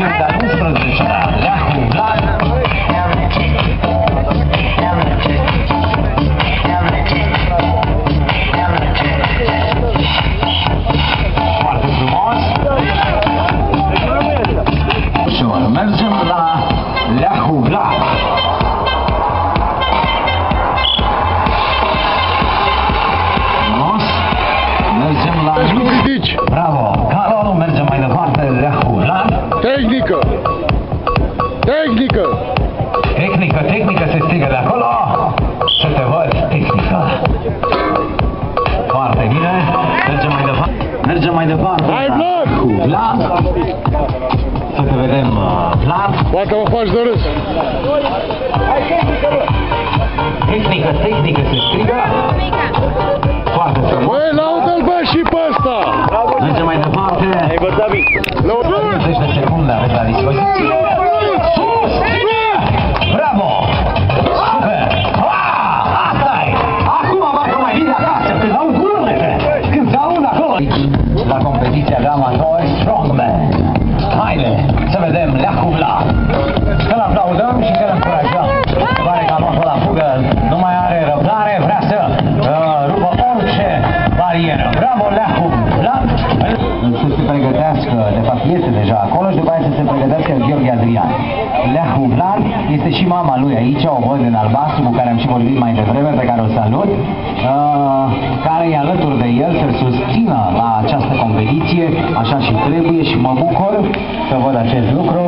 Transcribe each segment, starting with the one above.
cel de-al 11-lea, Leahu Vlad. Foarte frumos. Ușor, mergem la Leahu Vlad. Frumos. Mergem la... Bravo! Carol, mergem mai departe, Leahu Vlad. Tehnică! Tehnică! Tehnică, tehnică se strigă de acolo. Să te văd, tehnică. Foarte bine. Mergem mai departe. Mergem mai departe. Hai, Vlad! Cu Vlad. Să te vedem, Vlad. Poate mă faci de râs. Tehnică, tehnică se strigă. Foarte frumos. Băi, laudă-l bă și pe ăsta! Mergem mai departe. Ai văzut bine. 20 de secunde aveți la dispoziție. Sus! Bravo! Super! Asta-i! Acum vă mai bine acasă, când au curulete! Când se aud acolo! La competiția de amatori Strongman. Haide, să vedem Leahu Vlad. Că-l aplaudăm și că-l încurajăm. Pare că am luat la fugă, nu mai are răbdare, vrea să rupă orice barieră. Bravo, Leahu Vlad! Să se pregătească, de fapt este deja acolo și după aceea să se pregătească Gheorghe Adrian. Leahu Vlad este și mama lui aici, o văd în albastru cu care am și vorbit mai devreme, pe care o salut, care e alături de el să-l susțină la această competiție, așa și trebuie și mă bucur să văd acest lucru.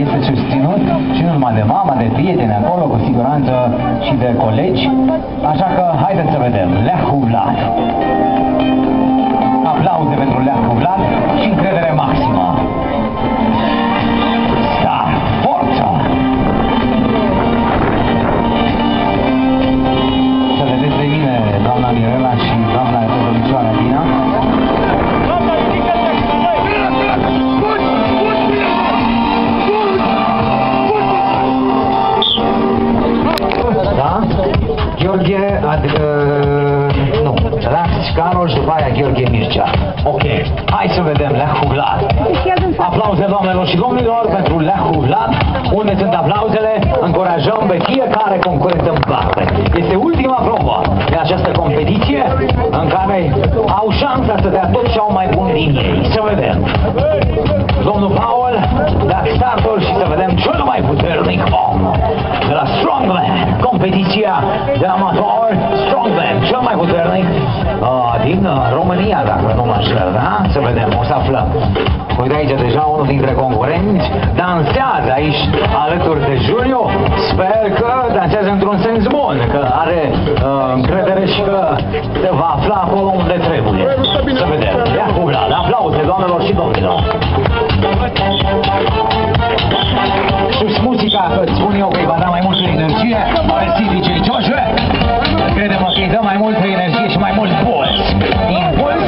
Este susținut și nu numai de mama, de prieteni acolo, cu siguranță și de colegi, așa că haideți să vedem Leahu Vlad. Aplauze pentru Leahu Vlad și încredere maximă. Da, forță! Să vedeți de mine, doamna Mirela și doamna domnișoara Dina. Da? Gheorghe, nu, Rax, Carol și după aia Gheorghe Mircea. Ok, hai să vedem Leahu Vlad. Aplauze doamnelor și domnilor pentru Leahu Vlad. Unde sunt aplauzele? Încurajăm pe fiecare concurent în parte. Este ultima probă de această competiție în care au șansa să dea tot ce au mai bun din ei. Să vedem. Domnul Paul, dați startul și să vedem cel mai puternic om de la Strongman, competiția de amator Strongman, cel mai puternic din România, dacă nu mă înșel, da? Să vedem, o să aflăm. Uite aici deja unul dintre concurenți dansează aici alături de Juniu. Sper că dansează într-un sens bun, că are încredere și că se va afla acolo unde trebuie. Să vedem. Leahu Vlad, aplauze doamnelor și domnilor. Sus muzica, că îți spun eu că îi va da mai multă energie. Mersi DJ Joshua. Credem că îi dă mai multă energie și mai mult impuls. Impuls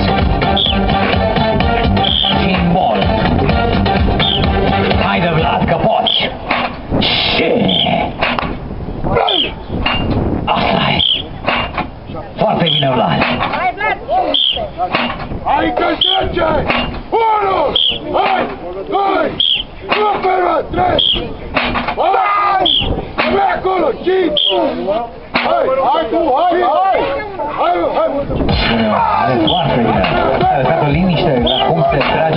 și imbol. Haide Vlad, că poți. Și... Asta-i. Foarte bine, Vlad. Hai, Vlad! Hai că trece! 1! Hai! 2! Supără! 3! Hai! Mai acolo! 5! Hai! Hai tu! Hai! Hai! Hai! Hai! Foarte bine. A lăsat o liniște, cum se trage